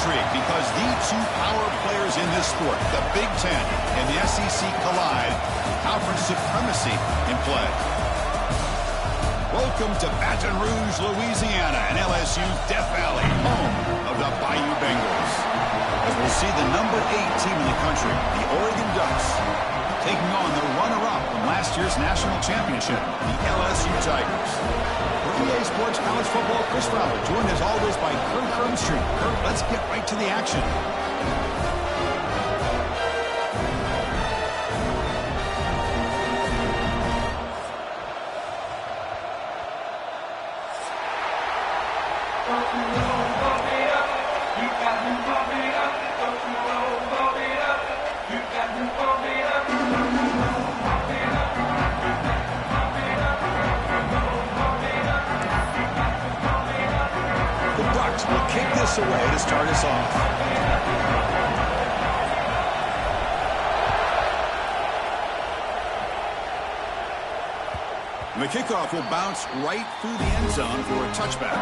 intrigue because the two power players in this sport, the Big Ten and the SEC, collide. Conference supremacy in play. Welcome to Baton Rouge, Louisiana, and LSU's Death Valley, home of the Bayou Bengals. As we'll see the number 8 team in the country, the Oregon Ducks, taking on the runner-up from last year's national championship, the LSU Tigers. For EA Sports College Football, Chris Fowler, joined as always by Kirk Herbstreit. Kirk, let's get right to the action. Will kick this away to start us off. The kickoff will bounce right through the end zone for a touchback.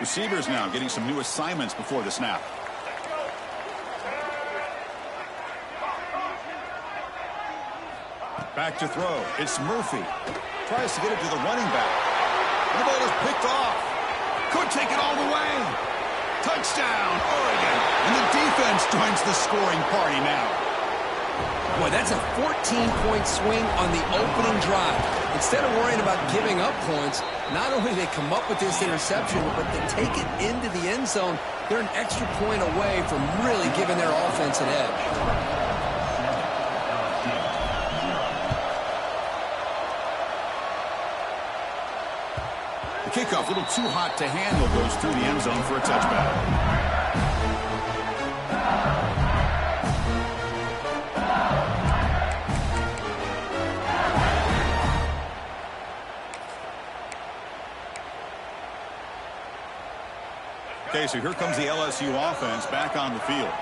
Receivers now getting some new assignments before the snap. Back to throw. It's Murphy. Tries to get it to the running back. The ball is picked off. Could take it all the way. Touchdown, Oregon. And the defense joins the scoring party now. Boy, that's a 14-point swing on the opening drive. Instead of worrying about giving up points, not only do they come up with this interception, but they take it into the end zone. They're an extra point away from really giving their offense an edge. The kickoff, a little too hot to handle, goes through the end zone for a touchback. Okay, so here comes the LSU offense back on the field.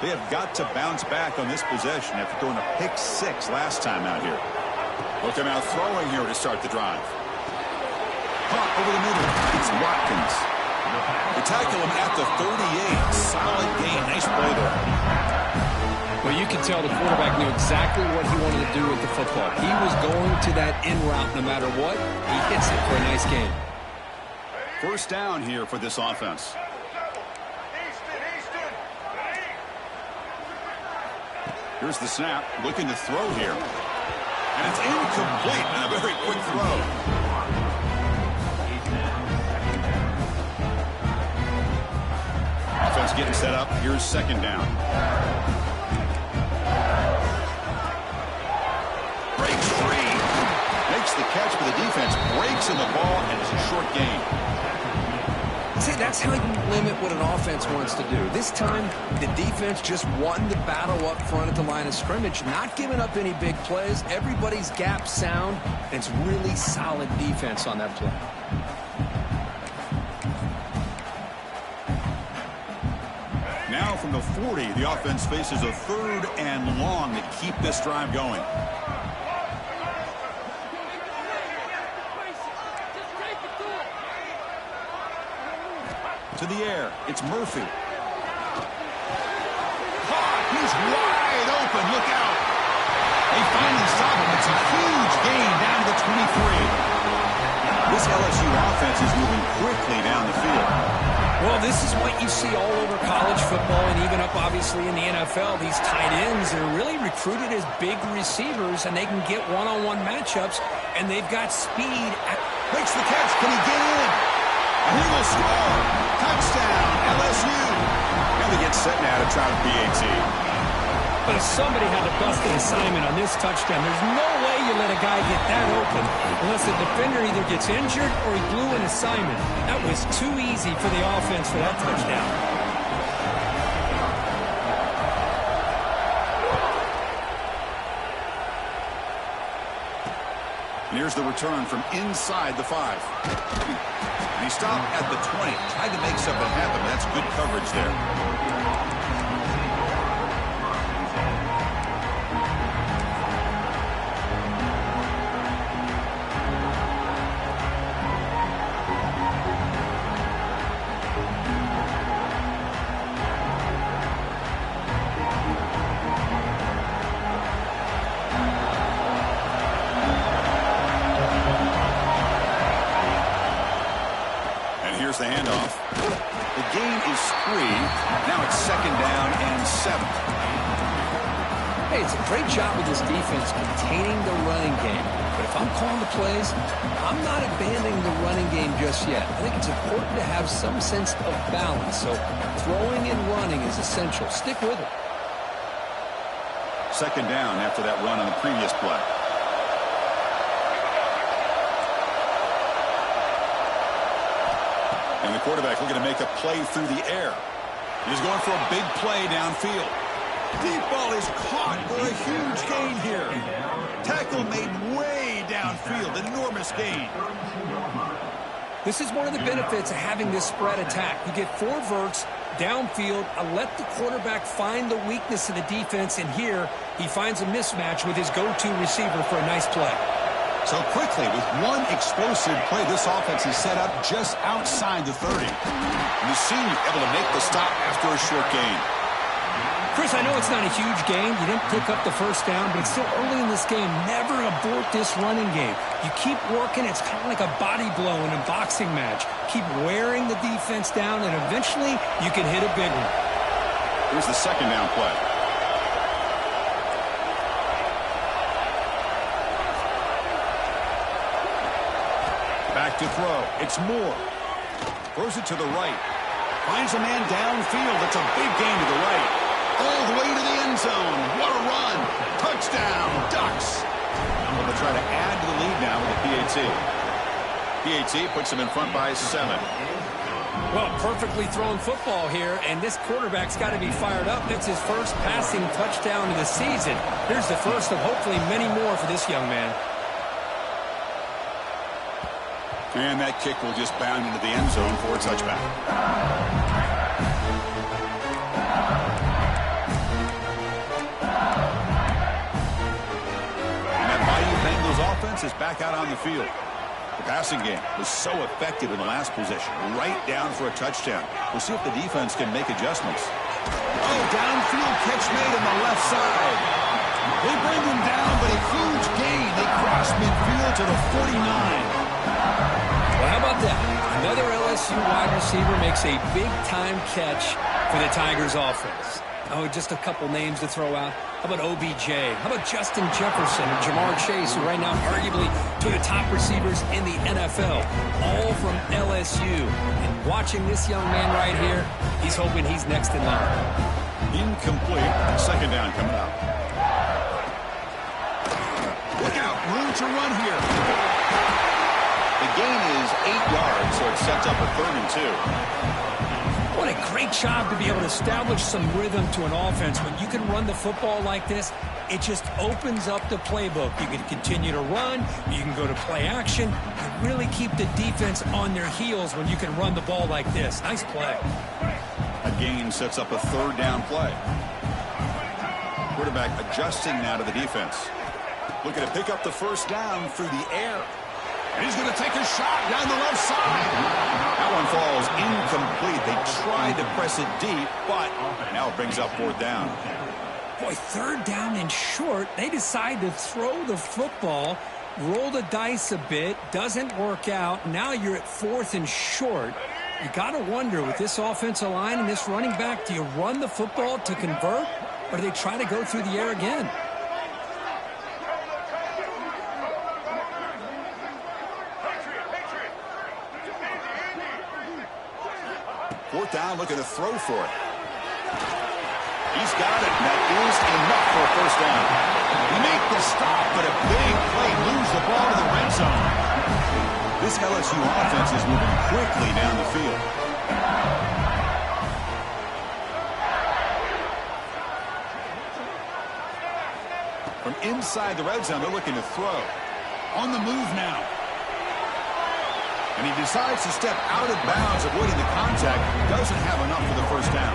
They have got to bounce back on this possession after throwing a pick 6 last time out here. Look, they're now throwing here to start the drive. Caught over the middle. It's Watkins. They tackle him at the 38. Solid gain. Nice play there. Well, you can tell the quarterback knew exactly what he wanted to do with the football. He was going to that in route no matter what. He hits it for a nice gain. First down here for this offense. Here's the snap. Looking to throw here. And it's incomplete and a very quick throw. Offense getting set up. Here's second down. Breaks free. Makes the catch for the defense. Breaks in the ball, and it's a short gain. See, that's how you limit what an offense wants to do. This time, the defense just won the battle up front at the line of scrimmage, not giving up any big plays. Everybody's gap sound, and it's really solid defense on that play. Now from the 40, the offense faces a 3rd and long to keep this drive going. To the air, it's Murphy. Caught, he's wide open, look out. They finally stop him. It's a huge gain down to the 23. This LSU offense is moving quickly down the field. Well, this is what you see all over college football and even up, obviously, in the NFL. These tight ends are really recruited as big receivers, and they can get one-on-one matchups, and they've got speed. Makes the catch. Can he get in? And he will score. Touchdown, LSU. And they get set now to try the PAT. But if somebody had to bust an assignment on this touchdown, there's no way you let a guy get that open unless the defender either gets injured or he blew an assignment. That was too easy for the offense for that touchdown. And here's the return from inside the 5. And he stopped at the 20. Tried to make something happen. That's good coverage there. Here's the handoff. The gain is 3. Now it's 2nd down and 7. Hey, it's a great job with this defense containing the running game. But if I'm calling the plays, I'm not abandoning the running game just yet. I think it's important to have some sense of balance. So throwing and running is essential. Stick with it. 2nd down after that run on the previous play. And the quarterback looking to make a play through the air. He's going for a big play downfield. Deep ball is caught for a huge gain here. Tackle made way downfield. Enormous gain. This is one of the benefits of having this spread attack. You get 4 verts downfield. Let the quarterback find the weakness of the defense. And here he finds a mismatch with his go-to receiver for a nice play. So quickly, with one explosive play, this offense is set up just outside the 30. And the senior able to make the stop after a short gain. Chris, I know it's not a huge gain. You didn't pick up the 1st down, but it's still early in this game. Never abort this running game. You keep working. It's kind of like a body blow in a boxing match. Keep wearing the defense down, and eventually you can hit a big one. Here's the 2nd down play. Back to throw. It's Moore. Throws it to the right. Finds a man downfield. It's a big gain to the right. All the way to the end zone. What a run. Touchdown, Ducks. Well, they'll try to add to the lead now with the PAT. PAT puts them in front by 7. Well, perfectly thrown football here, and this quarterback's got to be fired up. That's his first passing touchdown of the season. Here's the first of hopefully many more for this young man. And that kick will just bound into the end zone for a touchback. And that Bayou Bengals offense is back out on the field. The passing game was so effective in the last possession, right down for a touchdown. We'll see if the defense can make adjustments. Oh, downfield catch made on the left side. They bring him down, but a huge gain. They cross midfield to the 49. Well, how about that? Another LSU wide receiver makes a big-time catch for the Tigers offense. Oh, just a couple names to throw out. How about OBJ? How about Justin Jefferson and Jamar Chase, who right now arguably two of the top receivers in the NFL, all from LSU. And watching this young man right here, he's hoping he's next in line. Incomplete. 2nd down coming up. Look out. Room to run here. The gain is 8 yards, so it sets up a 3rd and 2. What a great job to be able to establish some rhythm to an offense. When you can run the football like this, it just opens up the playbook. You can continue to run. You can go to play action. You really keep the defense on their heels when you can run the ball like this. Nice play. A gain sets up a 3rd down play. Quarterback adjusting now to the defense. Looking to pick up the 1st down through the air. And he's going to take a shot down the left side. That one falls incomplete. They tried to press it deep, but now it brings up 4th down. Boy, 3rd down and short. They decide to throw the football, roll the dice a bit, doesn't work out. Now you're at 4th and short. You got to wonder, with this offensive line and this running back, do you run the football to convert, or do they try to go through the air again? 4th down, looking to throw for it. He's got it, and that is enough for a 1st down. Make the stop, but a big play, lose the ball to the red zone. This LSU offense is moving quickly down the field. From inside the red zone, they're looking to throw. On the move now. And he decides to step out of bounds, avoiding the contact. Doesn't have enough for the first down.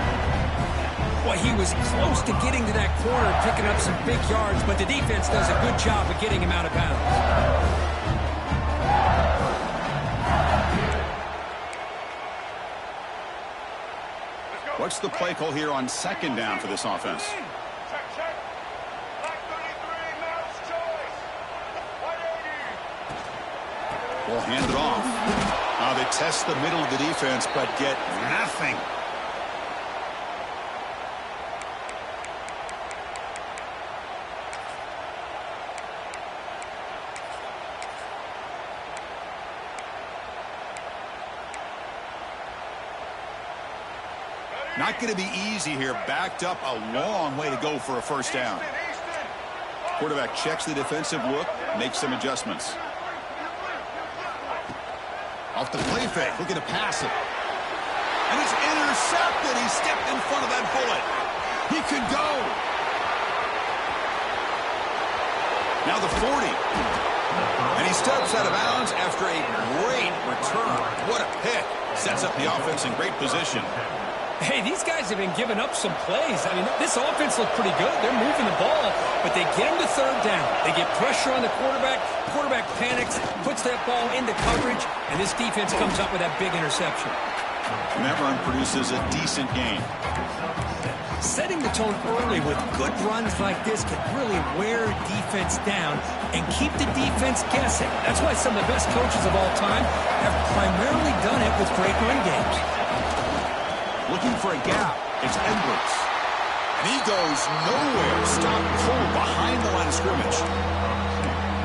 Well, he was close to getting to that corner, picking up some big yards, but the defense does a good job of getting him out of bounds. What's the play call here on second down for this offense? Will hand it off. Now they test the middle of the defense, but get nothing. Not going to be easy here. Backed up a long way to go for a first down. Quarterback checks the defensive look, makes some adjustments. Off the play fake, looking to pass it. And it's intercepted. He stepped in front of that bullet. He could go. Now the 40. And he steps out of bounds after a great return. What a pick. Sets up the offense in great position. Hey, these guys have been giving up some plays. I mean, this offense looked pretty good. They're moving the ball, but they get him to third down. They get pressure on the quarterback. Quarterback panics, puts that ball into coverage, and this defense comes up with that big interception. And that run produces a decent gain. Setting the tone early with good runs like this can really wear defense down and keep the defense guessing. That's why some of the best coaches of all time have primarily done it with great run games. Looking for a gap. It's Edwards. And he goes nowhere. Stopped cold behind the line of scrimmage.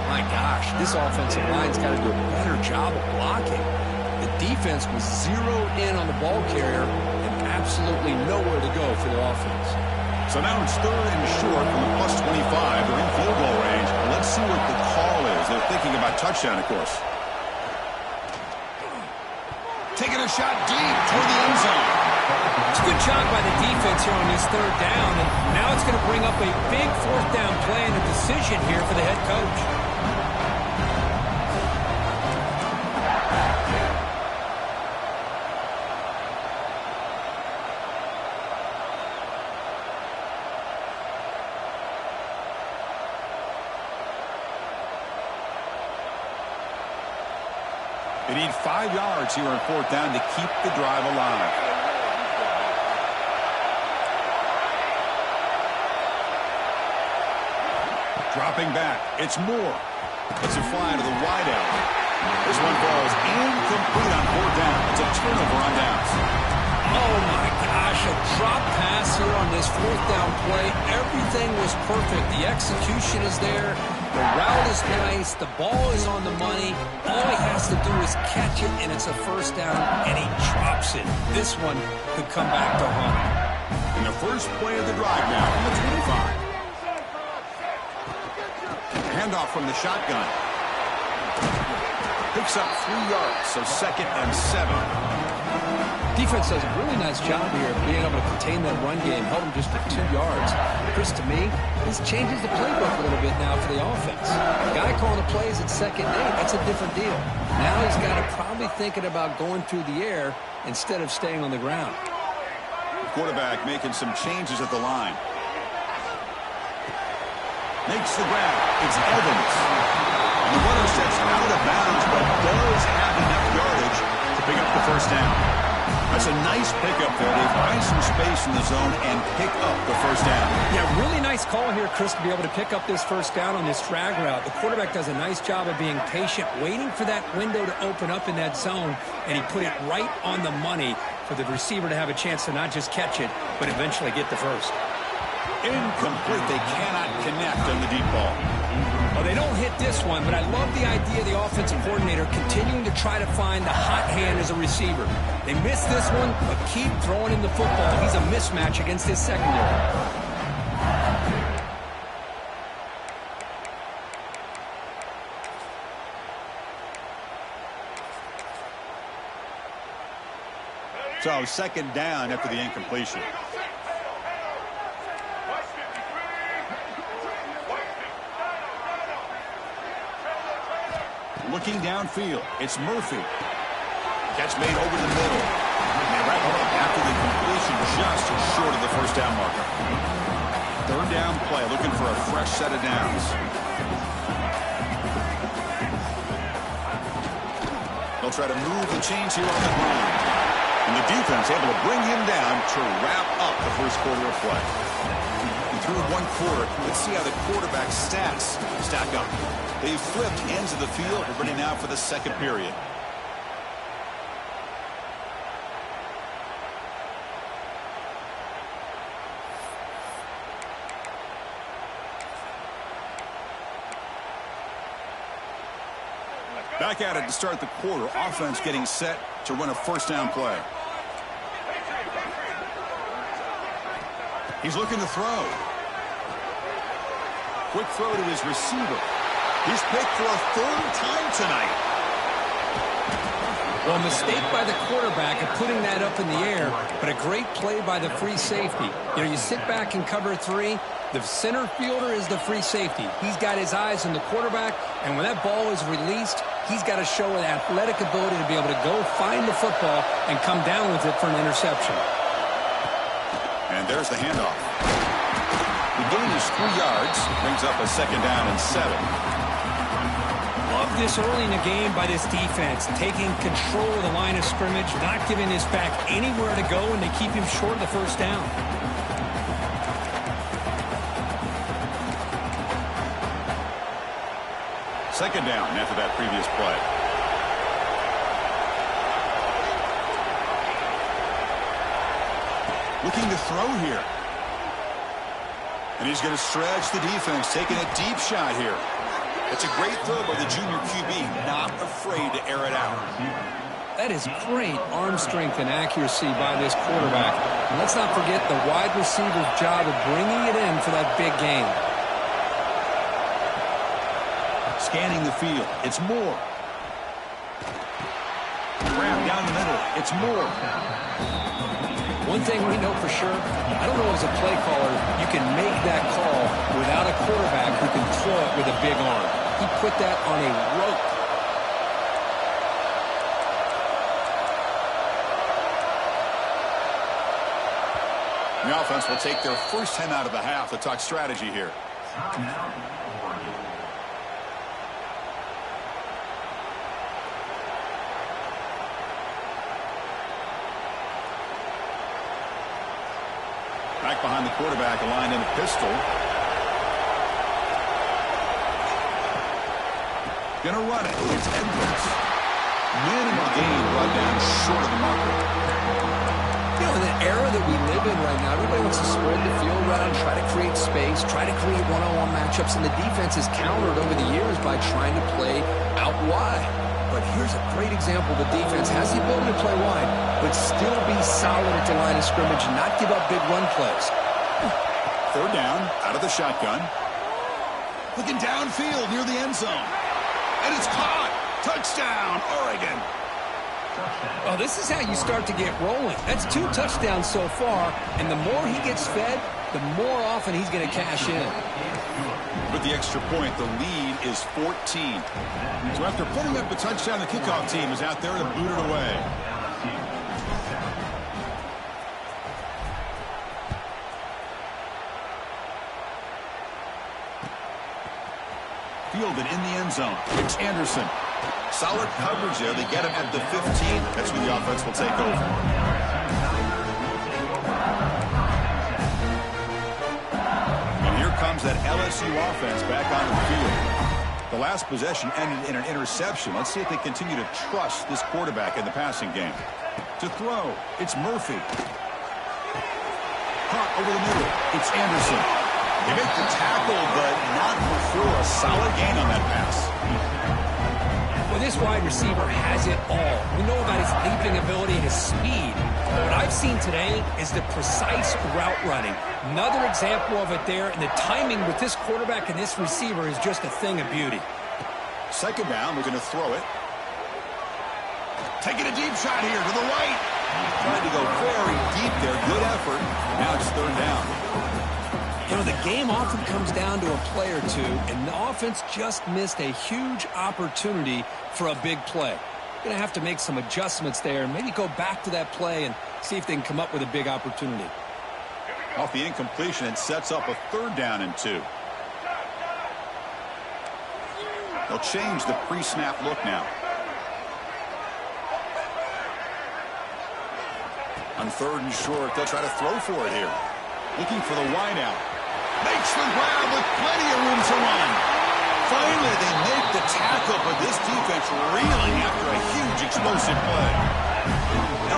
My gosh, this offensive line's got to do a better job of blocking. The defense was zeroed in on the ball carrier and absolutely nowhere to go for the offense. So now it's third and short from the plus 25. They're in field goal range. Let's see what the call is. They're thinking about touchdown, of course. Taking a shot deep toward the end zone. It's a good job by the defense here on this third down, and now it's going to bring up a big fourth down play and a decision here for the head coach. They need 5 yards here on fourth down to keep the drive alive. Dropping back, it's Moore. It's a fly to the wideout. This one falls incomplete on fourth down. It's a turnover on downs. Oh my gosh, a drop pass here on this fourth down play. Everything was perfect. The execution is there. The route is nice. The ball is on the money. All he has to do is catch it, and it's a first down, and he drops it. This one could come back to haunt him. And the first play of the drive now from the 25. Handoff from the shotgun. Picks up 3 yards, so 2nd and 7. Defense does a really nice job here of being able to contain that run game, held him just to 2 yards. Chris, to me, this changes the playbook a little bit now for the offense. The guy calling the plays at 2nd and 8, that's a different deal. Now he's got to probably thinking about going through the air instead of staying on the ground. The quarterback making some changes at the line. Makes the grab. It's Evans. And the runner steps out of bounds, but does have enough yardage to pick up the first down. That's a nice pickup there. They find some space in the zone and pick up the first down. Yeah, really nice call here, Chris, to be able to pick up this first down on this drag route. The quarterback does a nice job of being patient, waiting for that window to open up in that zone, and he put it right on the money for the receiver to have a chance to not just catch it, but eventually get the first. Incomplete. They cannot connect on the deep ball. Well, they don't hit this one, but I love the idea of the offensive coordinator continuing to try to find the hot hand as a receiver. They missed this one, but keep throwing him the football. He's a mismatch against his secondary. So 2nd down after the incompletion. Looking downfield, it's Murphy. Catch made over the middle. And they wrap it up after the completion just short of the first down marker. Third down play, looking for a fresh set of downs. They'll try to move the chains here on the ground. And the defense able to bring him down to wrap up the first quarter of play. And through one quarter, let's see how the quarterback's stats stack up. They've flipped ends of the field. We're ready now for the second period. Back at it to start the quarter. Offense getting set to run a first down play. He's looking to throw. Quick throw to his receiver. He's picked for a third time tonight. Well, mistake by the quarterback of putting that up in the air, but a great play by the free safety. You know, you sit back and cover three. The center fielder is the free safety. He's got his eyes on the quarterback, and when that ball is released, he's got to show an athletic ability to be able to go find the football and come down with it for an interception. And there's the handoff. The gain is 3 yards, brings up a second down and 7. Love this early in the game by this defense, taking control of the line of scrimmage, not giving his back anywhere to go, and they keep him short of the first down. Second down after that previous play. Looking to throw here. And he's going to stretch the defense, taking a deep shot here. It's a great throw by the junior QB, not afraid to air it out. That is great arm strength and accuracy by this quarterback. And let's not forget the wide receiver's job of bringing it in for that big gain. Scanning the field, it's Moore. Grab down the middle, it's Moore. One thing we know for sure, I don't know as a play caller, you can make that call without a quarterback who can throw it with a big arm. He put that on a rope. The offense will take their first time out of the half to talk strategy here. Back behind the quarterback, aligned in a pistol. Gonna run it. It's Edwards. Minimal gain brought down short of the marker. You know, in the era that we live in right now, everybody wants to spread the field around, try to create space, try to create one-on-one matchups, and the defense has countered over the years by trying to play out wide. But here's a great example. The defense has the ability to play wide, but still be solid at the line of scrimmage and not give up big run plays. Third down, out of the shotgun. Looking downfield near the end zone. And it's caught. Touchdown, Oregon. Well, this is how you start to get rolling. That's 2 touchdowns so far, and the more he gets fed, the more often he's going to cash in. With the extra point, the lead is 14. So after putting up a touchdown, the kickoff team is out there to boot it away. Fielded in the end zone. It's Anderson. Solid coverage there. They get him at the 15. That's where the offense will take over. Comes that LSU offense back onto the field. The last possession ended in an interception. Let's see if they continue to trust this quarterback in the passing game. To throw, it's Murphy. Caught over the middle, it's Anderson. They make the tackle, but not before a solid gain on that pass. Well, this wide receiver has it all. We know about his leaping ability, his speed. But what I've seen today is the precise route running. Another example of it there, and the timing with this quarterback and this receiver is just a thing of beauty. Second down, we're going to throw it. Taking a deep shot here to the right. Trying to go very deep there. Good effort. Now it's third down. You know, the game often comes down to a play or two, and the offense just missed a huge opportunity for a big play. Going to have to make some adjustments there and maybe go back to that play and see if they can come up with a big opportunity. Off the incompletion, it sets up a 3rd down and 2. They'll change the pre-snap look now. On 3rd and short, they'll try to throw for it here. Looking for the wideout. Makes the grab with plenty of room to run. Finally, they make the tackle, but this defense reeling after a huge explosive play.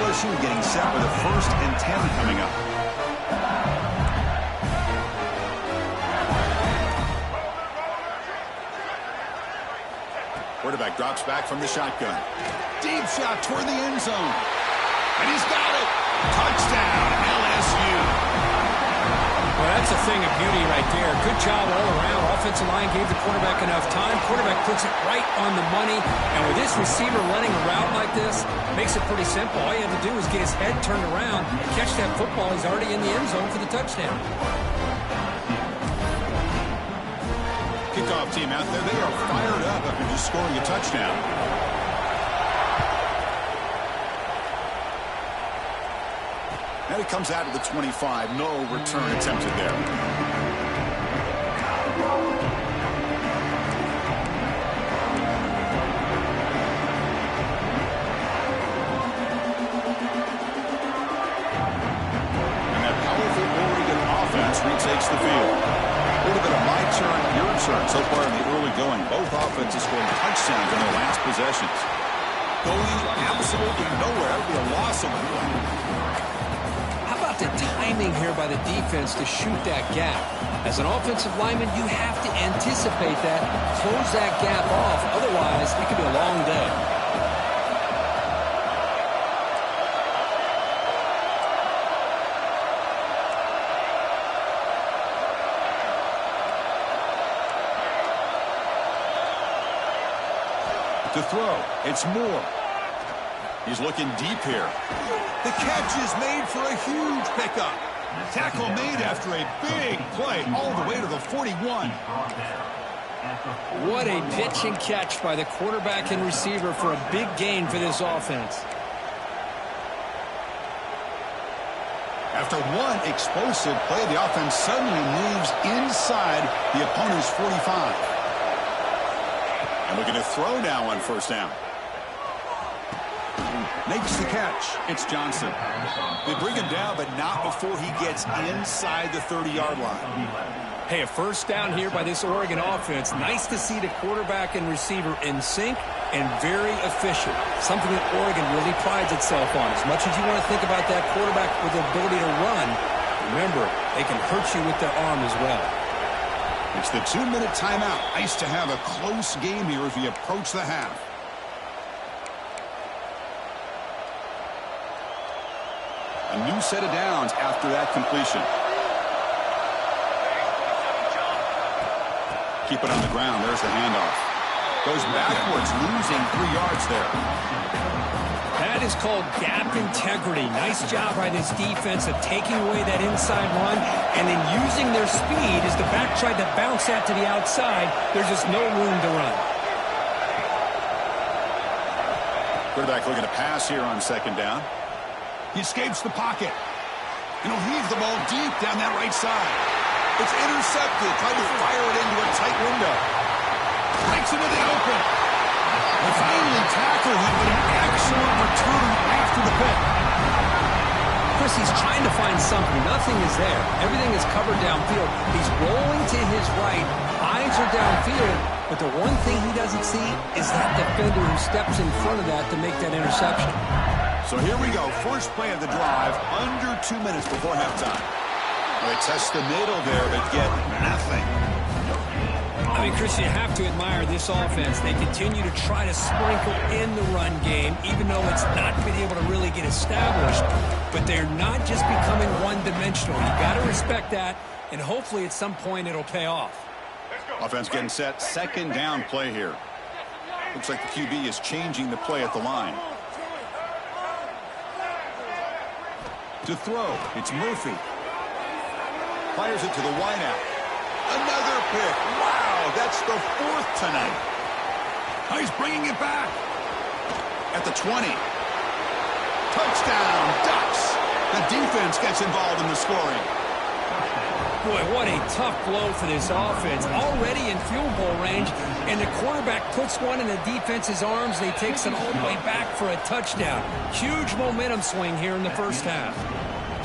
LSU getting set with a 1st and 10 coming up. Quarterback drops back from the shotgun. Deep shot toward the end zone. And he's got it. Touchdown, LSU. Well, that's a thing of beauty right there. Good job all around. Offensive line gave the quarterback enough time. Quarterback puts it right on the money. And with this receiver running a route like this, makes it pretty simple. All you have to do is get his head turned around and catch that football. He's already in the end zone for the touchdown. Kickoff team out there. They are fired up after just scoring a touchdown. And it comes out of the 25. No return attempted there. And that powerful Oregon offense retakes the field. A little bit of my turn, your turn so far in the early going. Both offenses scoring touchdowns in their last possessions. Going absolutely nowhere. That would be a loss of one. The timing here by the defense to shoot that gap. As an offensive lineman, you have to anticipate that, close that gap off. Otherwise, it could be a long day. To throw, it's Moore. He's looking deep here. The catch is made for a huge pickup. Tackle made after a big play all the way to the 41. What a pitch and catch by the quarterback and receiver for a big gain for this offense. After one explosive play, the offense suddenly moves inside the opponent's 45. And looking to throw now on 1st down. Makes the catch. It's Johnson. They bring him down, but not before he gets inside the 30-yard line. Hey, a 1st down here by this Oregon offense. Nice to see the quarterback and receiver in sync and very efficient. Something that Oregon really prides itself on. As much as you want to think about that quarterback with the ability to run, remember, they can hurt you with their arm as well. It's the 2-minute timeout. Nice to have a close game here as we approach the half. A new set of downs after that completion. Keep it on the ground. There's the handoff. Goes backwards, losing 3 yards there. That is called gap integrity. Nice job by this defense of taking away that inside run and then using their speed as the back tried to bounce that to the outside. There's just no room to run. Quarterback looking to pass here on 2nd down. He escapes the pocket. And he'll heave the ball deep down that right side. It's intercepted. Trying to fire it into a tight window. Breaks into the open. They finally tackle him, but an excellent return after the pick. Chris, he's trying to find something. Nothing is there. Everything is covered downfield. He's rolling to his right. Eyes are downfield. But the one thing he doesn't see is that defender who steps in front of that to make that interception. So here we go. First play of the drive. Under 2 minutes before halftime. They test the middle there, but get nothing. I mean, Chris, you have to admire this offense. They continue to try to sprinkle in the run game, even though it's not been able to really get established. But they're not just becoming one-dimensional. You've got to respect that, and hopefully at some point it'll pay off. Offense getting set. 2nd down play here. Looks like the QB is changing the play at the line. To throw, it's Murphy. Fires it to the wideout. Another pick. Wow, that's the 4th tonight. He's bringing it back. At the 20. Touchdown, Ducks. The defense gets involved in the scoring. Boy, what a tough blow for this offense. Already in field goal range, and the quarterback puts one in the defense's arms, and he takes it all the way back for a touchdown. Huge momentum swing here in the first half.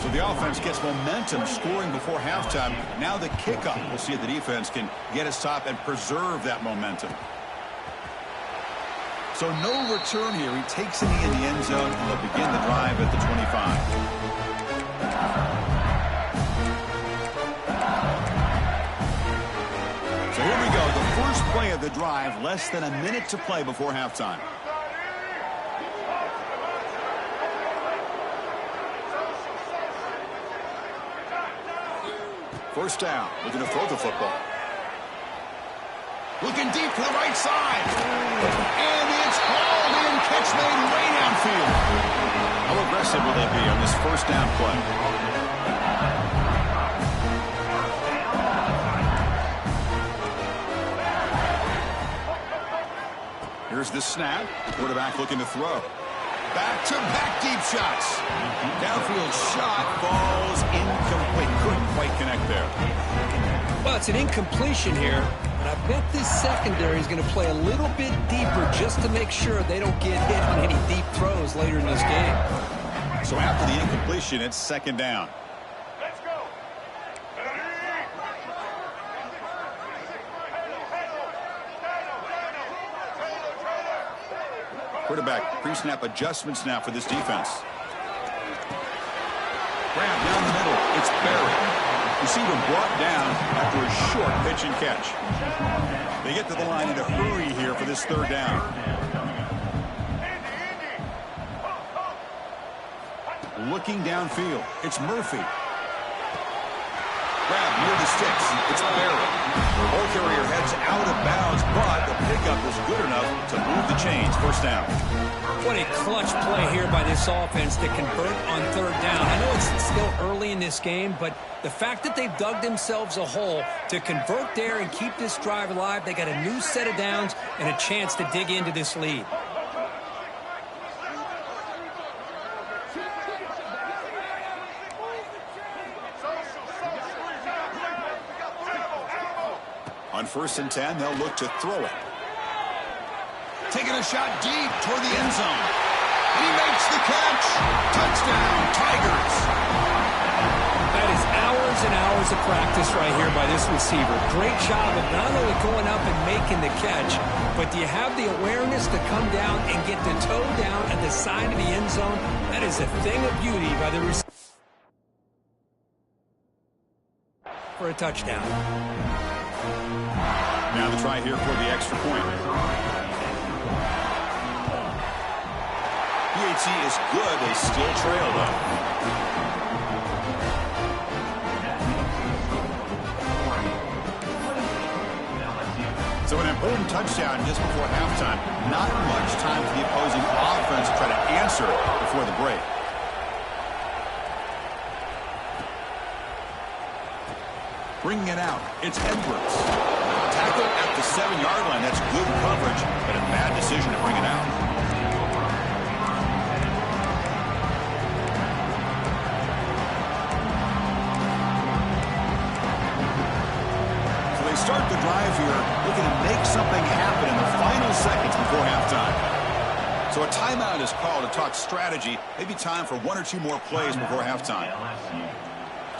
So the offense gets momentum scoring before halftime. Now the kickoff. We'll see if the defense can get a stop and preserve that momentum. So no return here. He takes it in the end zone, and they'll begin the drive at the 25. So here we go, the first play of the drive, less than a minute to play before halftime. First down, looking to throw the football. Looking deep to the right side. And it's hauled in, catch made way downfield. How aggressive will they be on this first down play? Here's the snap. Quarterback looking to throw. Back-to-back deep shots. Downfield shot falls incomplete. Couldn't quite connect there. Well, it's an incompletion here, but I bet this secondary is going to play a little bit deeper just to make sure they don't get hit on any deep throws later in this game. So after the incompletion, it's second down. Quarterback pre-snap adjustments now for this defense. Grab down the middle. It's Barry. Receiver brought down after a short pitch and catch. They get to the line in a hurry here for this third down. Looking downfield. It's Murphy. Grab near the sticks. It's Barry. The ball carrier heads out of bounds, but the pickup is good enough to move the chains. First down. What a clutch play here by this offense to convert on third down. I know it's still early in this game, but the fact that they've dug themselves a hole to convert there and keep this drive alive, they got a new set of downs and a chance to dig into this lead. On 1st and 10, they'll look to throw it. Taking a shot deep toward the end zone. And he makes the catch. Touchdown, Tigers. That is hours and hours of practice right here by this receiver. Great job of not only going up and making the catch, but do you have the awareness to come down and get the toe down at the side of the end zone? That is a thing of beauty by the receiver for a touchdown. Now the try here for the extra point. PAT is good. They still trail, though. So an important touchdown just before halftime. Not much time for the opposing offense to try to answer before the break. Bringing it out. It's Edwards. Tackle at the 7-yard line. That's good coverage, but a bad decision to bring it out. So they start the drive here, looking to make something happen in the final seconds before halftime. So a timeout is called to talk strategy. Maybe time for 1 or 2 more plays before halftime.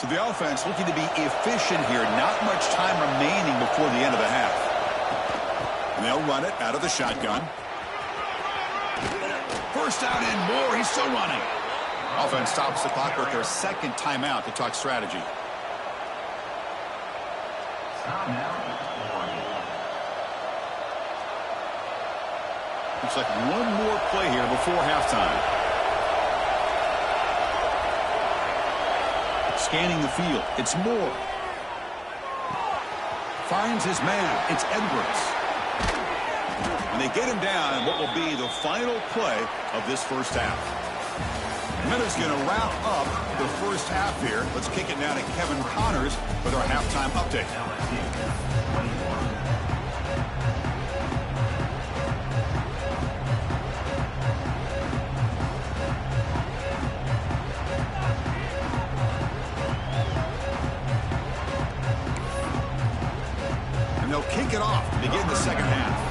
So the offense looking to be efficient here. Not much time remaining before the end of the half. And they'll run it out of the shotgun. First down and more. He's still running. Offense stops the clock with their second timeout to talk strategy. Looks like one more play here before halftime. Scanning the field. It's Moore. Finds his man. It's Edwards. And they get him down in what will be the final play of this first half. Minutes going to wrap up the first half here. Let's kick it now to Kevin Connors with our halftime update. And they'll kick it off to begin the second half.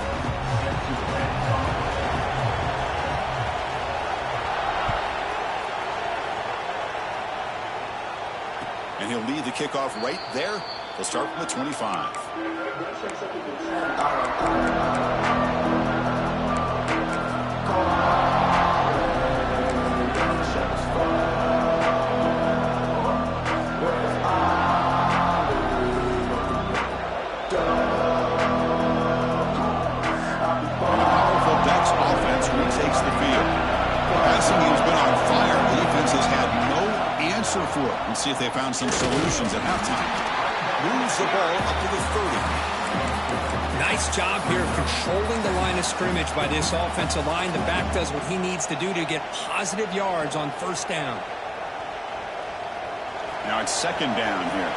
And he'll lead the kickoff right there. They'll start from the 25. Powerful Ducks offense retakes the field. Passing game's been on fire. The defense has had no answer for it. And see if they found some solutions at halftime. Moves the ball up to the 30. Nice job here of controlling the line of scrimmage by this offensive line. The back does what he needs to do to get positive yards on first down. Now it's second down here.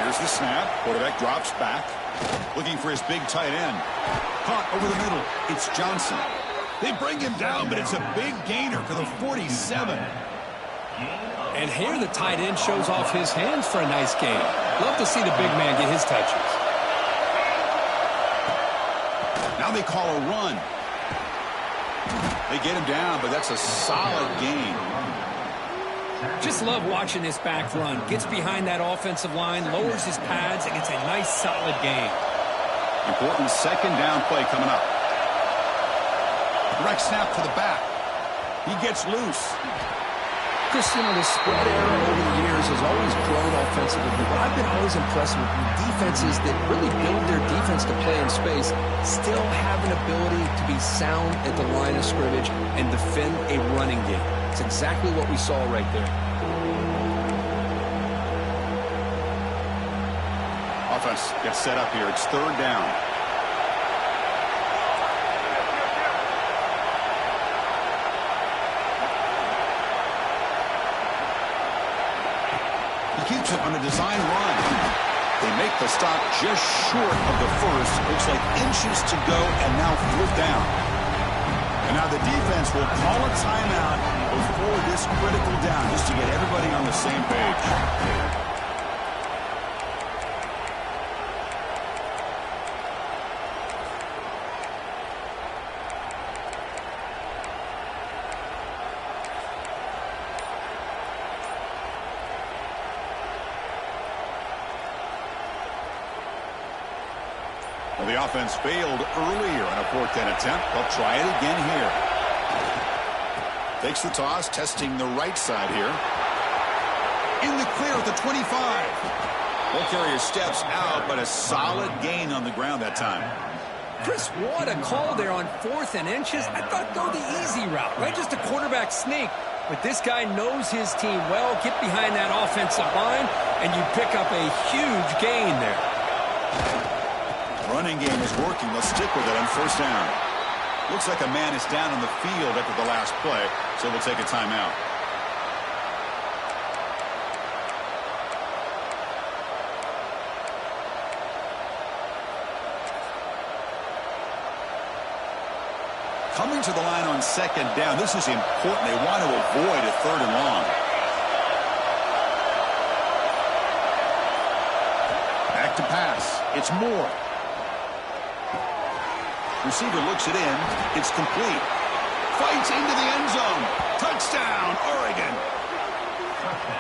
Here's the snap. Quarterback drops back. Looking for his big tight end. Caught over the middle. It's Johnson. They bring him down, but it's a big gainer for the 47. And here the tight end shows off his hands for a nice gain. Love to see the big man get his touches. Now they call a run. They get him down, but that's a solid gain. Just love watching this back run. Gets behind that offensive line, lowers his pads, and gets a nice solid gain. Important second down play coming up. Direct snap to the back. He gets loose. Chris, you know, the spread era over the years has always grown offensively, but I've been always impressed with defenses that really build their defense to play in space, still have an ability to be sound at the line of scrimmage and defend a running game. It's exactly what we saw right there. Offense gets set up here. It's third down. Keeps it on a design run. They make the stop just short of the first. Looks like inches to go, and now fourth down. And now the defense will call a timeout before this critical down, just to get everybody on the same page. Well, the offense failed earlier on a fourth down attempt. They'll try it again here. Takes the toss, testing the right side here. In the clear at the 25. Ball carrier steps out, but a solid gain on the ground that time. Chris, what a call there on 4th and inches. I thought go the easy route, right? Just a quarterback sneak. But this guy knows his team well. Get behind that offensive line, and you pick up a huge gain there. Running game is working. Let's stick with it on first down. Looks like a man is down on the field after the last play, so we'll take a timeout. Coming to the line on second down. This is important. They want to avoid a third and long. Back to pass. It's Moore. Receiver looks it in. It's complete. Fights into the end zone. Touchdown, Oregon.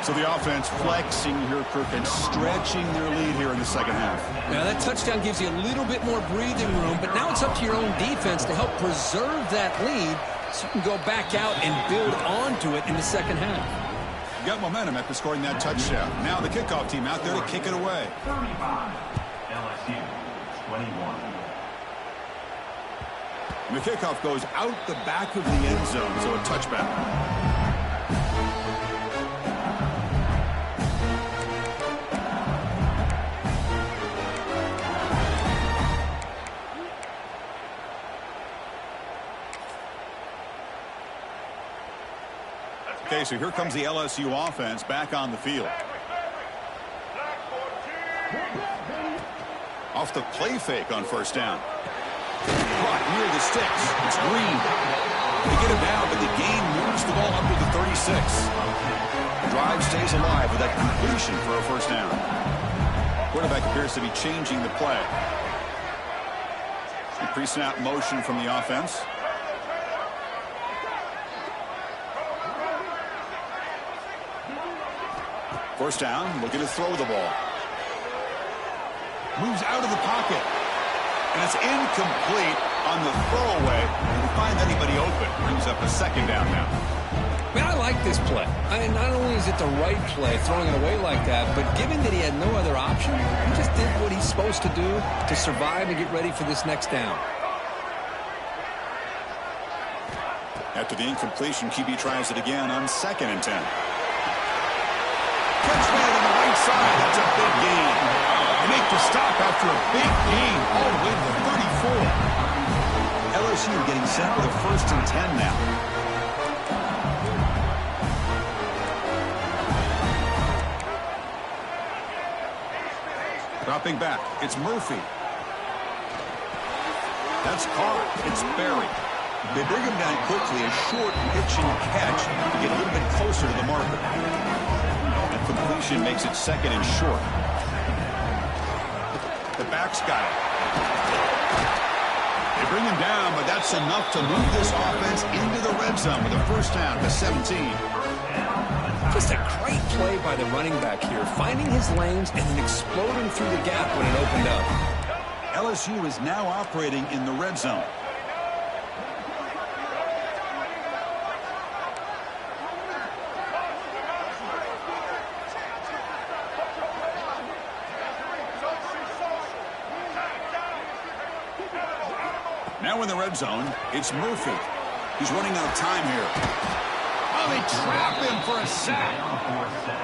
So the offense flexing here, Kirk, and stretching their lead here in the second half. Now that touchdown gives you a little bit more breathing room, but now it's up to your own defense to help preserve that lead so you can go back out and build onto it in the second half. Got momentum after scoring that touchdown. Now the kickoff team out there to kick it away. 35, LSU, 21. And the kickoff goes out the back of the end zone, so a touchback. Okay, so here comes the LSU offense back on the field. Off the play fake on first down. Brought near the sticks. It's Green. They get him down, but the gain moves the ball up to the 36. The drive stays alive with that completion for a first down. Quarterback appears to be changing the play. The pre-snap motion from the offense. First down, looking to throw the ball. Moves out of the pocket. And it's incomplete on the throwaway. Didn't find anybody open. Brings up a second down now. Man, I like this play. Not only is it the right play, throwing it away like that, but given that he had no other option, he just did what he's supposed to do to survive and get ready for this next down. After the incompletion, QB tries it again on 2nd and 10. Catch made on the right side. That's a big gain. They make the stop after a big gain all the way to the 34. LSU getting set with a 1st and 10 now. Dropping back. It's Murphy. That's caught. It's Berry. They bring him down quickly. A short pitch and catch to get a little bit closer to the marker. That completion makes it 2nd and short. The back's got it. They bring him down, but that's enough to move this offense into the red zone with a first down to 17. Just a great play by the running back here, finding his lanes and then exploding through the gap when it opened up. LSU is now operating in the red zone. Now in the red zone, it's Murphy. He's running out of time here. Oh, they trap him for a sack.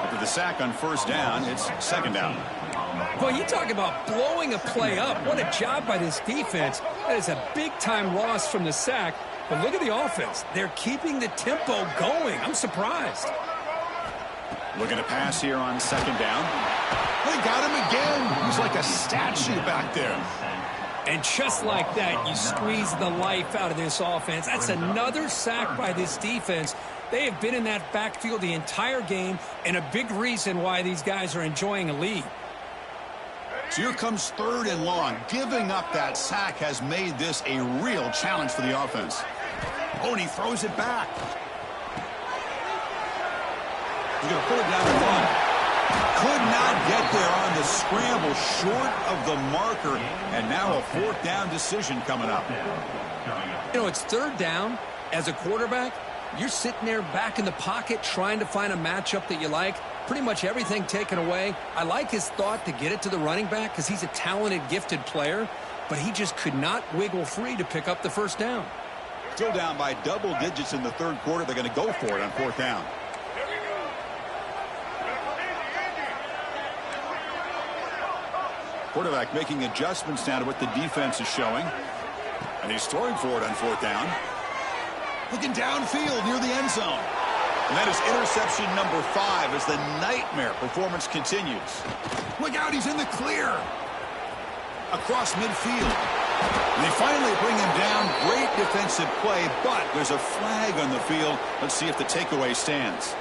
After the sack on first down, it's 2nd down. Boy, you talk about blowing a play up. What a job by this defense. That is a big-time loss from the sack. But look at the offense. They're keeping the tempo going. I'm surprised. Looking to pass here on 2nd down. They got him again. He's like a statue back there. And just like that, you squeeze the life out of this offense. That's another sack by this defense. They have been in that backfield the entire game, and a big reason why these guys are enjoying a lead. So here comes 3rd and long. Giving up that sack has made this a real challenge for the offense. Oh, and he throws it back. He's going to put it down the run. Could not get there on the scramble, short of the marker, and now a 4th down decision coming up. You know, it's 3rd down. As a quarterback, you're sitting there back in the pocket trying to find a matchup that you like. Pretty much everything taken away. I like his thought to get it to the running back because he's a talented, gifted player, but he just could not wiggle free to pick up the first down. Still down by double digits in the 3rd quarter. They're going to go for it on 4th down. Quarterback making adjustments now to what the defense is showing. And he's throwing for it on 4th down. Looking downfield near the end zone. And that is interception number 5 as the nightmare performance continues. Look out, he's in the clear. Across midfield. And they finally bring him down. Great defensive play, but there's a flag on the field. Let's see if the takeaway stands.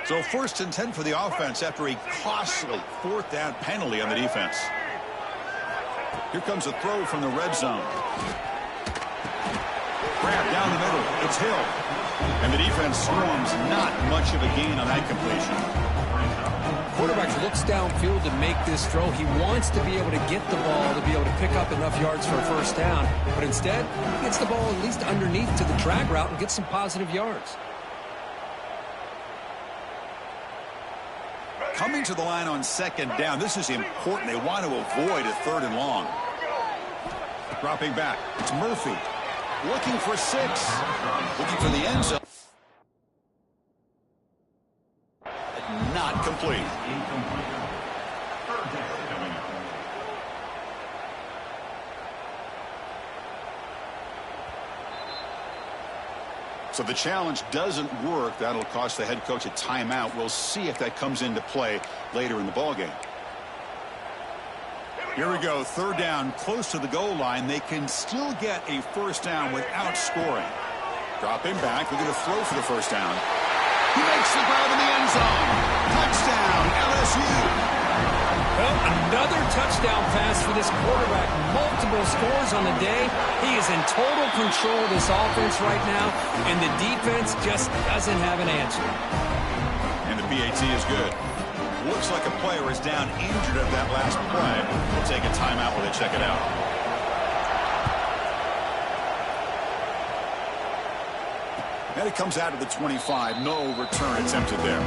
So 1st and 10 for the offense after a costly 4th down penalty on the defense. Here comes a throw from the red zone. Grab down the middle. It's Hill. And the defense swarms. Not much of a gain on that completion. Quarterback looks downfield to make this throw. He wants to be able to get the ball to be able to pick up enough yards for a first down. But instead, he gets the ball at least underneath to the drag route and gets some positive yards. Coming to the line on 2nd down. This is important. They want to avoid a 3rd and long. Dropping back. It's Murphy. Looking for 6. Looking for the end zone. Not incomplete. Incomplete. Third down coming up. So the challenge doesn't work. That'll cost the head coach a timeout. We'll see if that comes into play later in the ballgame. Here we go. Third down, close to the goal line. They can still get a first down without scoring. Dropping back. They're going to throw for the first down. He makes the grab in the end zone. Touchdown, LSU. Well, another touchdown pass for this quarterback. Multiple scores on the day. He is in total control of this offense right now, and the defense just doesn't have an answer. And the PAT is good. Looks like a player is down injured at that last play. We'll take a timeout while they check it out. And it comes out of the 25. No return attempted there.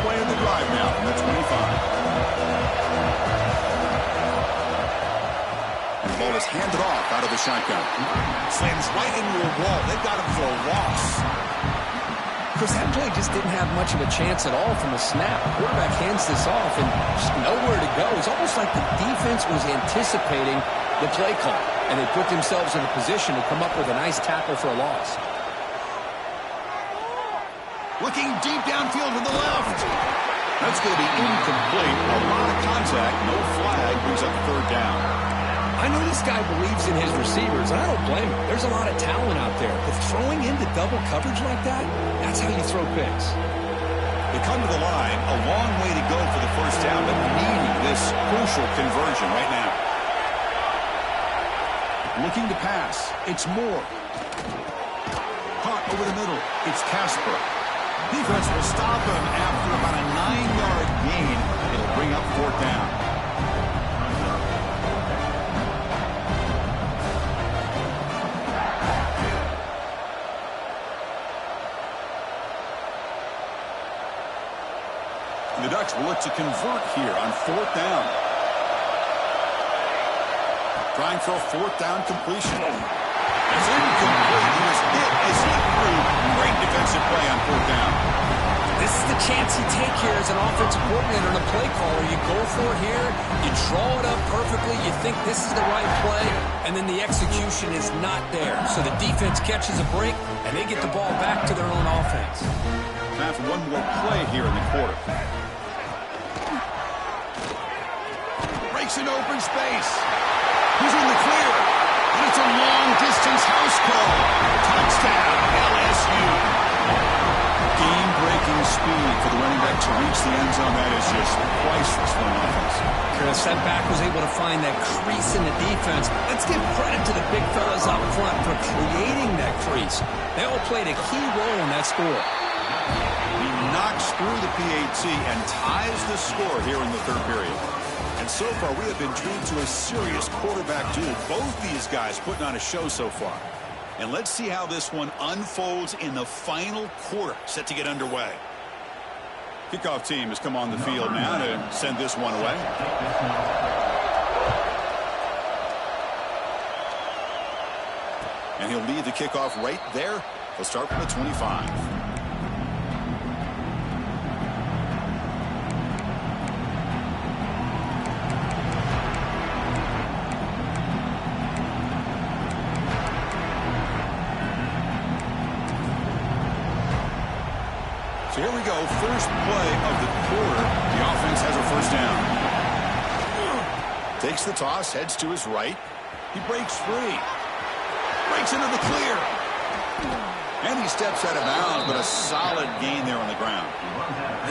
Play of the drive now from the 25. And the ball is handed off out of the shotgun. Slams right into a wall. They've got him for a loss. Chris, that play just didn't have much of a chance at all from the snap. The quarterback hands this off and just nowhere to go. It's almost like the defense was anticipating the play call, and they put themselves in a position to come up with a nice tackle for a loss. Looking deep downfield to the left. That's going to be incomplete. A lot of contact. No flag. Brings up third down. I know this guy believes in his receivers, and I don't blame him. There's a lot of talent out there. But throwing into double coverage like that, that's how you throw picks. They come to the line. A long way to go for the first down, but needing this crucial conversion right now. Looking to pass. It's Moore. Caught over the middle. It's Casper. Defense will stop him after about a 9-yard gain. It'll bring up fourth down. The Ducks will look to convert here on fourth down. Trying for a fourth down completion. It's incomplete. He was hit as he threw. Great defensive play on fourth down. This is the chance you take here as an offensive coordinator and a play caller. You go for it here, you draw it up perfectly, you think this is the right play, and then the execution is not there. So the defense catches a break, and they get the ball back to their own offense. Time for one more play here in the quarter. Breaks an open space. He's in the clear. And it's a long-distance house call. Touchdown, LSU. Game-breaking speed for the running back to reach the end zone. That is just priceless for an offense. Chris, that back was able to find that crease in the defense. Let's give credit to the big fellas up front for creating that crease. They all played a key role in that score. He knocks through the PAT and ties the score here in the third period. And so far, we have been treated to a serious quarterback duel. Both these guys putting on a show so far. And let's see how this one unfolds in the final quarter, set to get underway. Kickoff team has come on the field now to send this one away. And he'll lead the kickoff right there. He'll start from the 25. So here we go, first play of the quarter. The offense has a first down. Takes the toss, heads to his right. He breaks free. Breaks into the clear. And he steps out of bounds, but a solid gain there on the ground.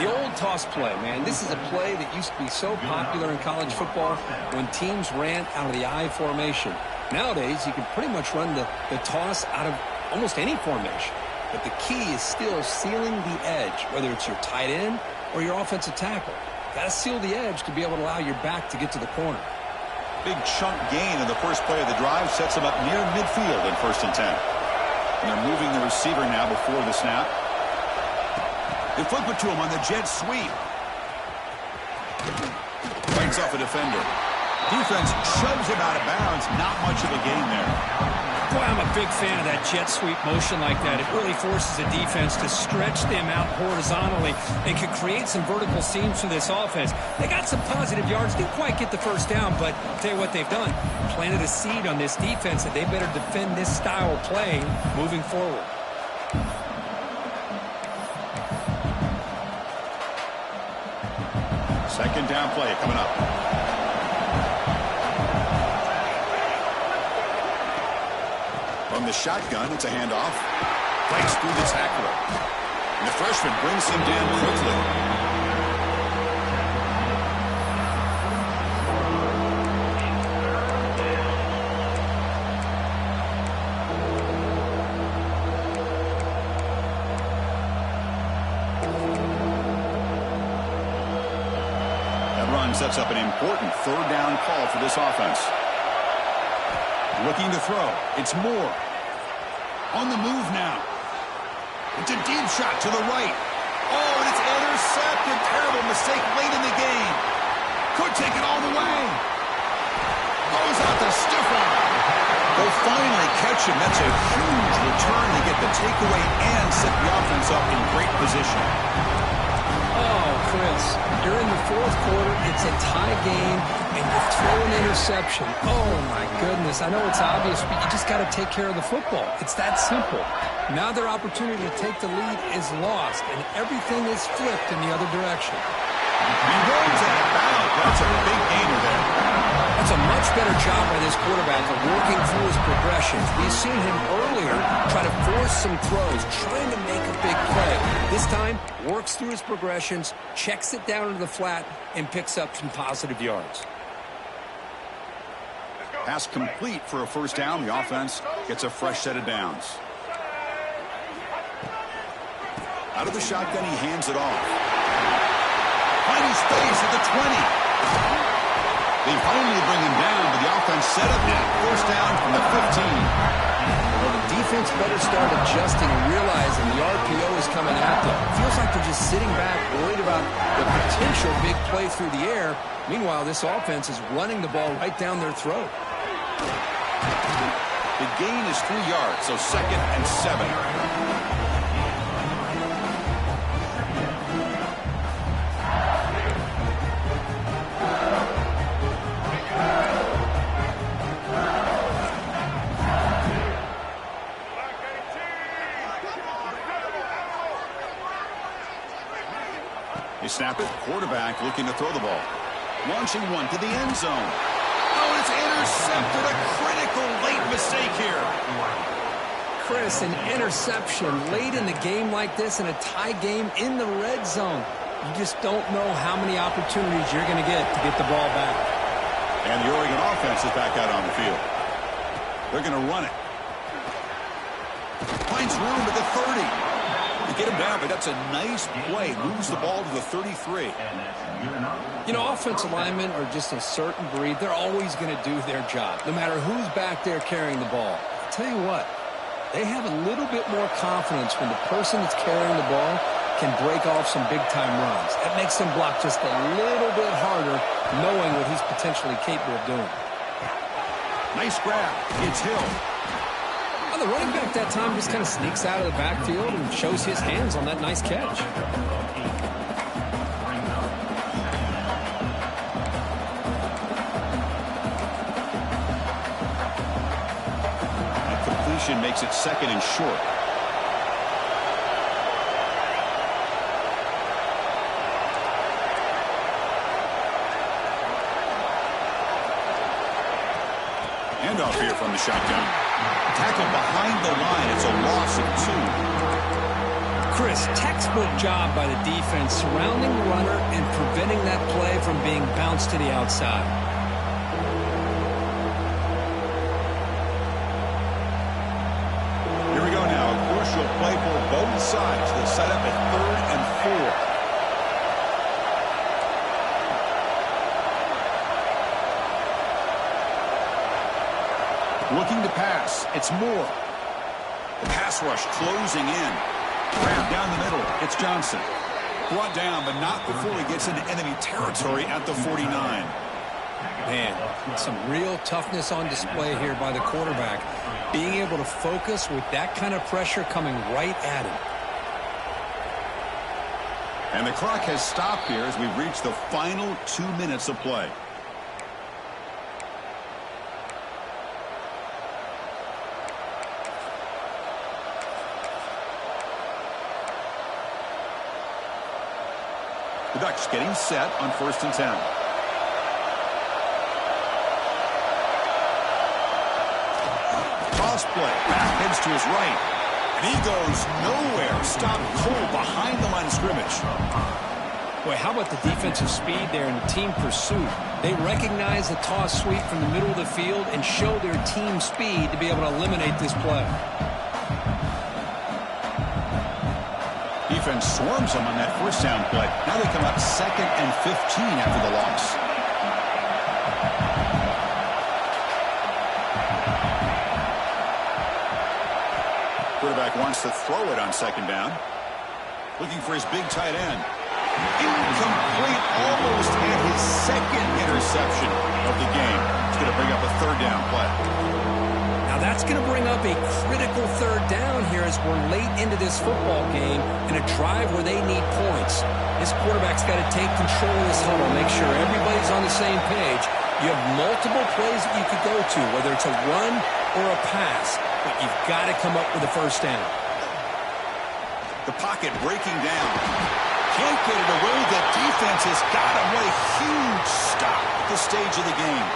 The old toss play, man. This is a play that used to be so popular in college football when teams ran out of the I formation. Nowadays, you can pretty much run the toss out of almost any formation. But the key is still sealing the edge, whether it's your tight end or your offensive tackle. Got to seal the edge to be able to allow your back to get to the corner. Big chunk gain in the first play of the drive sets him up near midfield in 1st and 10. And they're moving the receiver now before the snap. They flip it to him on the jet sweep. Fights off a defender. Defense shoves him out of bounds. Not much of a gain there. Boy, I'm a big fan of that jet sweep motion like that. It really forces the defense to stretch them out horizontally. They could create some vertical seams for this offense. They got some positive yards. Didn't quite get the first down, but I'll tell you what they've done. Planted a seed on this defense that they better defend this style of play moving forward. Second down play coming up. From the shotgun, it's a handoff. Breaks through the tackler. And the freshman brings him down quickly. That run sets up an important third down call for this offense. Looking to throw. It's Moore. On the move now. It's a deep shot to the right. Oh, and it's intercepted. Terrible mistake late in the game. Could take it all the way. Goes out to stiff arm. They'll finally catch him. That's a huge return to get the takeaway and set the offense up in great position. Oh, Chris, you're in the fourth quarter. It's a tie game, and you throw an interception. Oh, my goodness. I know it's obvious, but you just got to take care of the football. It's that simple. Now their opportunity to take the lead is lost, and everything is flipped in the other direction. He runs out of bounds. That's a big gainer there. That's a much better job by this quarterback of working through his progressions. We've seen him earlier try to force some throws, trying to make a big play. This time, works through his progressions, checks it down into the flat, and picks up some positive yards. Pass complete for a first down. The offense gets a fresh set of downs. Out of the shotgun, he hands it off. Finding space at the 20. They finally bring him down, but the offense set up now. First down from the 15. Well, the defense better start adjusting and realizing the RPO is coming at them. Feels like they're just sitting back, worried about the potential big play through the air. Meanwhile, this offense is running the ball right down their throat. The gain is 3 yards, so 2nd and 7. They snap it. Quarterback looking to throw the ball. Launching one to the end zone. Oh, it's intercepted. A critical late mistake here. Chris, an interception late in the game like this in a tie game in the red zone. You just don't know how many opportunities you're going to get the ball back. And the Oregon offense is back out on the field. They're going to run it. Finds room at the 30. To get him down, but that's a nice play. Moves the ball to the 33. You know, offensive linemen are just a certain breed. They're always going to do their job, no matter who's back there carrying the ball. I'll tell you what, they have a little bit more confidence when the person that's carrying the ball can break off some big-time runs. That makes them block just a little bit harder, knowing what he's potentially capable of doing. Nice grab. It's Hill. The running back that time just kind of sneaks out of the backfield and shows his hands on that nice catch. That completion makes it 2nd and short. Handoff here from the shotgun. Tackle behind the line. It's a loss of 2. Chris, textbook job by the defense surrounding the runner and preventing that play from being bounced to the outside. Here we go now. A crucial play for both sides. They'll set up at 3rd and 4. Looking to pass. It's Moore. The pass rush closing in. Grab down the middle. It's Johnson. Brought down, but not before he gets into enemy territory at the 49. Man, some real toughness on display here by the quarterback. Being able to focus with that kind of pressure coming right at him. And the clock has stopped here as we've reached the final 2 minutes of play. The Ducks getting set on 1st and 10. Toss play. Back heads to his right. And he goes nowhere. Stopped cold behind the line of scrimmage. Boy, how about the defensive speed there and the team pursuit? They recognize the toss sweep from the middle of the field and show their team speed to be able to eliminate this play. Defense swarms them on that 1st down play. Now they come up 2nd and 15 after the loss. Quarterback wants to throw it on 2nd down. Looking for his big tight end. Incomplete, almost at his 2nd interception of the game. It's going to bring up a 3rd down play. Now that's going to bring up a critical 3rd down here as we're late into this football game in a drive where they need points. This quarterback's got to take control of this huddle, make sure everybody's on the same page. You have multiple plays that you could go to, whether it's a run or a pass, but you've got to come up with a 1st down. The pocket breaking down. Can't get it away. The defense has got him. What a huge stop at this stage of the game.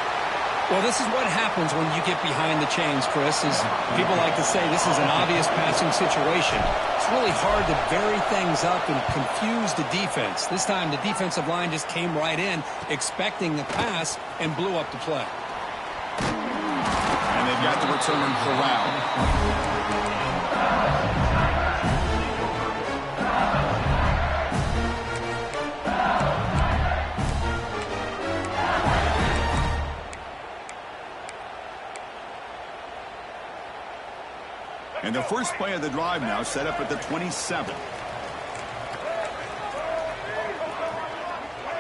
Well, this is what happens when you get behind the chains, Chris, is people like to say this is an obvious passing situation. It's really hard to vary things up and confuse the defense. This time the defensive line just came right in expecting the pass and blew up the play. And they've got the return Corral. And the first play of the drive now set up at the 27.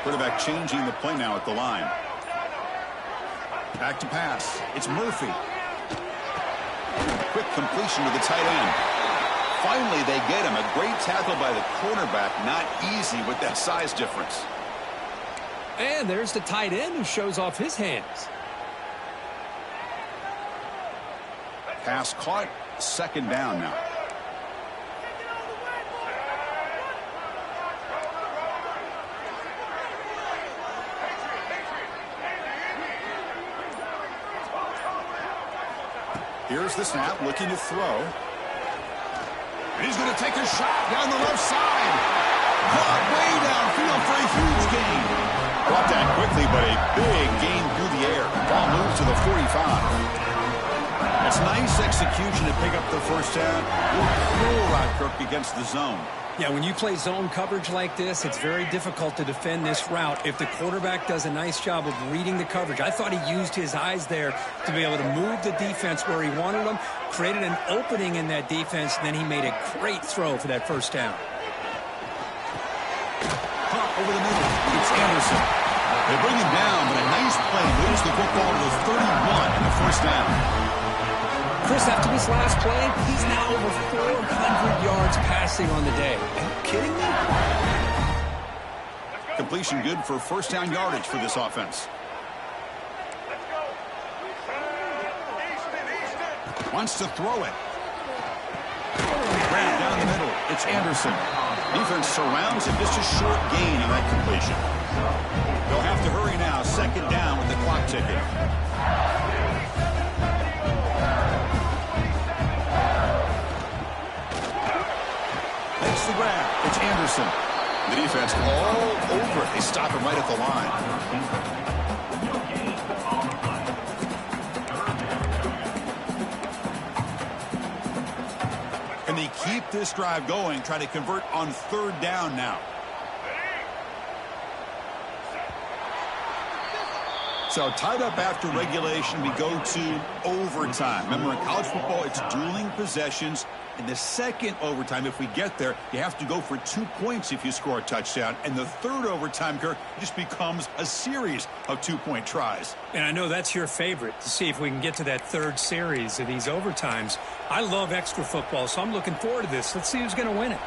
Quarterback changing the play now at the line. Back to pass. It's Murphy. Quick completion to the tight end. Finally, they get him. A great tackle by the cornerback. Not easy with that size difference. And there's the tight end who shows off his hands. Pass caught. 2nd down now. Here's the snap, looking to throw. And he's going to take a shot down the left side. Caught way downfield for a huge gain. Brought that quickly, but a big gain through the air. Ball moves to the 45. It's nice execution to pick up the 1st down. Real route, Kirk, against the zone. Yeah, when you play zone coverage like this, it's very difficult to defend this route if the quarterback does a nice job of reading the coverage. I thought he used his eyes there to be able to move the defense where he wanted them, created an opening in that defense, and then he made a great throw for that 1st down. Pump over the middle. It's Anderson. They bring him down, but a nice play moves the football to the 31 in the 1st down. Chris, after this last play, he's now over 400 yards passing on the day. Are you kidding me? Completion good for 1st down yardage for this offense. Wants to throw it. Ran down the middle. It's Anderson. Defense surrounds him. Just a short gain on that completion. They'll have to hurry now. 2nd down with the clock ticking. Makes the grab. It's Anderson. The defense all over it. They stop him right at the line. And they keep this drive going, trying to convert on 3rd down now. So tied up after regulation, we go to overtime. Remember, in college football, it's dueling possessions. In the second overtime, if we get there, you have to go for 2 points if you score a touchdown. And the third overtime, Kirk, just becomes a series of 2-point tries. And I know that's your favorite, to see if we can get to that third series of these overtimes. I love extra football, so I'm looking forward to this. Let's see who's going to win it.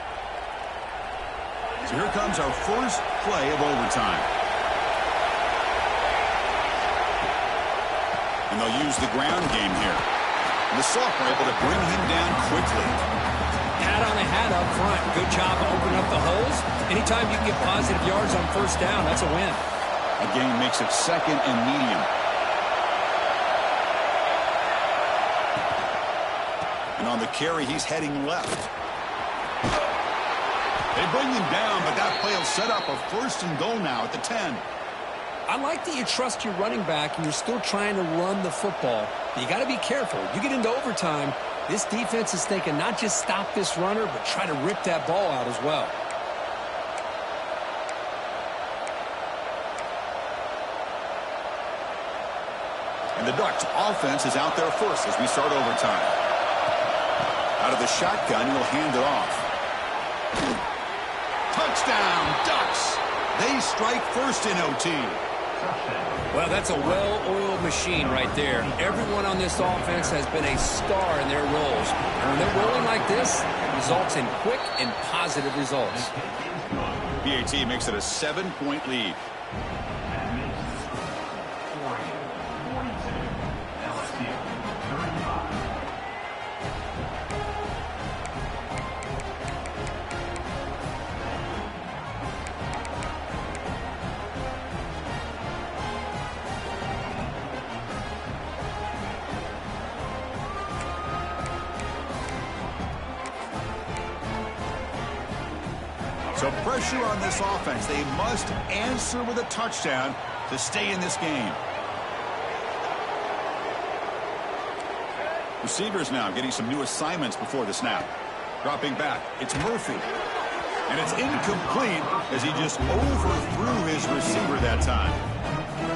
So here comes our first play of overtime. And they'll use the ground game here. And the Sophomore able to bring him down quickly. Hat on a hat up front. Good job of opening up the holes. Anytime you can get positive yards on first down, that's a win. A gain makes it second and medium. And on the carry, he's heading left. They bring him down, but that play will set up a first and goal now at the 10. I like that you trust your running back and you're still trying to run the football. You got to be careful. You get into overtime, this defense is thinking not just stop this runner, but try to rip that ball out as well. And the Ducks offense is out there first as we start overtime. Out of the shotgun, he'll hand it off. Touchdown, Ducks! They strike first in OT. Well, that's a well-oiled machine right there. Everyone on this offense has been a star in their roles. And when they're rolling like this, it results in quick and positive results. BAT makes it a 7-point lead. So pressure on this offense. They must answer with a touchdown to stay in this game. Receivers now getting some new assignments before the snap. Dropping back, it's Murphy. And it's incomplete as he just overthrew his receiver that time.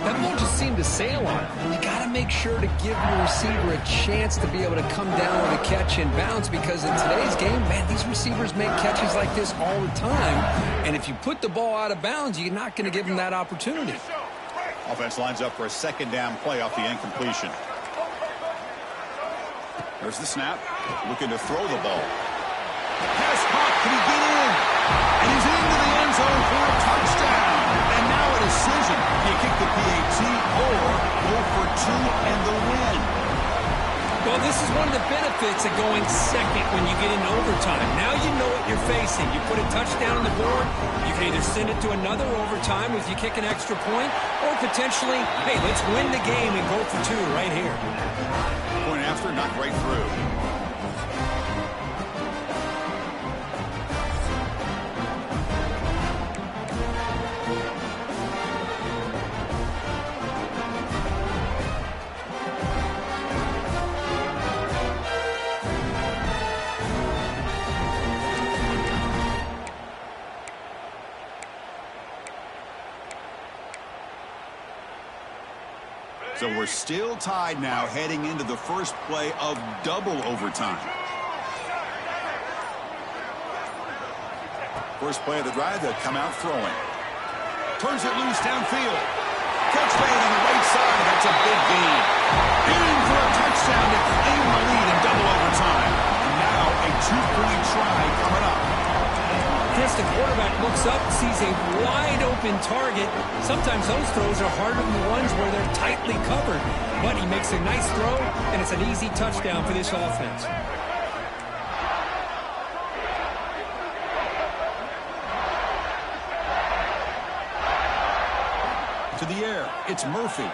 That ball just seemed to sail on him. You got to make sure to give your receiver a chance to be able to come down with a catch and bounce, because in today's game, man, these receivers make catches like this all the time. And if you put the ball out of bounds, you're not going to give them that opportunity. Offense lines up for a second down play off the incompletion. There's the snap. Looking to throw the ball. Pass caught. Can he get in? And he's into the end zone for a touchdown. And now a decision. Do you kick the PAT or go for 2 and the win? Well, this is one of the benefits of going second when you get into overtime. Now you know what you're facing. You put a touchdown on the board, you can either send it to another overtime if you kick an extra point, or potentially, hey, let's win the game and go for 2 right here. Point after, knocked right through. So we're still tied now heading into the first play of double overtime. First play of the drive, they'll come out throwing. Turns it loose downfield. Catch made on the right side. That's a big gain. In for a touchdown to claim the lead in double overtime. And now a 2-point try coming up. Chris, the quarterback looks up, sees a wide-open target. Sometimes those throws are harder than the ones where they're tightly covered. But he makes a nice throw, and it's an easy touchdown for this offense. To the air, it's Murphy.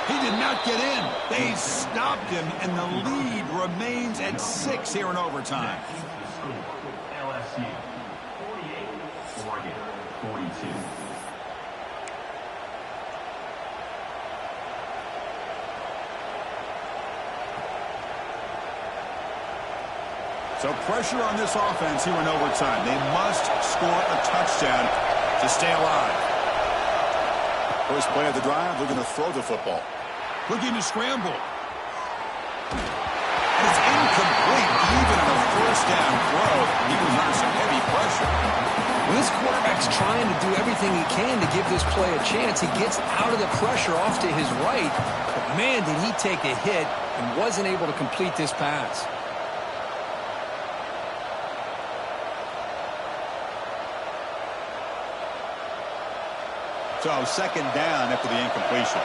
He did not get in. They stopped him, and the lead remains at 6 here in overtime. LSU 48, Oregon 42. So pressure on this offense here in overtime. They must score a touchdown to stay alive. First play of the drive, they're going to throw the football. Looking to scramble. everything he can to give this play a chance. He gets out of the pressure off to his right. But, man, did he take a hit and wasn't able to complete this pass. So, second down after the incompletion.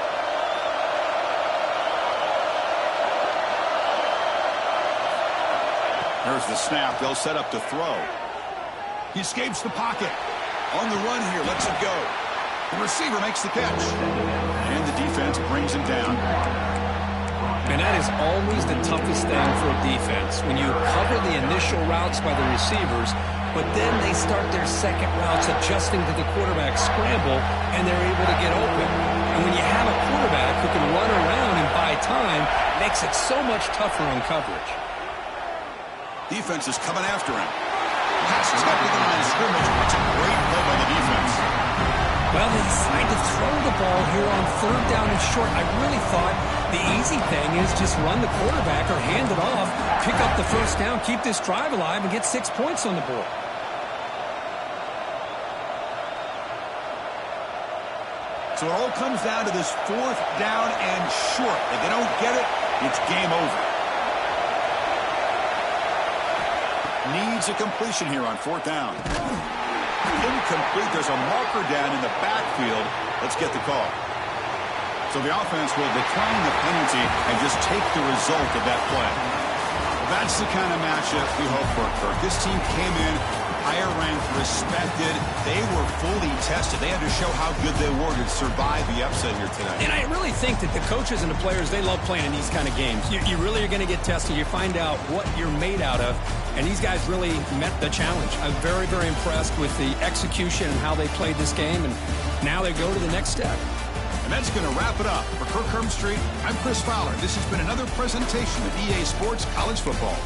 There's the snap. They'll set up to throw. He escapes the pocket. On the run here, lets it go. The receiver makes the catch. And the defense brings him down. And that is always the toughest thing for a defense. When you cover the initial routes by the receivers, but then they start their second routes adjusting to the quarterback scramble, and they're able to get open. And when you have a quarterback who can run around and buy time, it makes it so much tougher on coverage. Defense is coming after him. Pass is up to the line of scrimmage. It's a great play by the defense. Well, they decide to throw the ball here on third down and short. I really thought the easy thing is just run the quarterback or hand it off, pick up the first down, keep this drive alive, and get 6 points on the board. So it all comes down to this fourth down and short. If they don't get it, it's game over. Needs a completion here on fourth down. Incomplete. There's a marker down in the backfield. Let's get the call. So the offense will decline the penalty and just take the result of that play. That's the kind of matchup we hope for, Kirk. This team came in higher ranked, respected. They were fully tested. They had to show how good they were to survive the upset here tonight. And I really think that the coaches and the players, they love playing in these kind of games. You really are going to get tested. You find out what you're made out of. And these guys really met the challenge. I'm very, very impressed with the execution and how they played this game. And now they go to the next step. And that's going to wrap it up. For Kirk Herbstreit, I'm Chris Fowler. This has been another presentation of EA Sports College Football.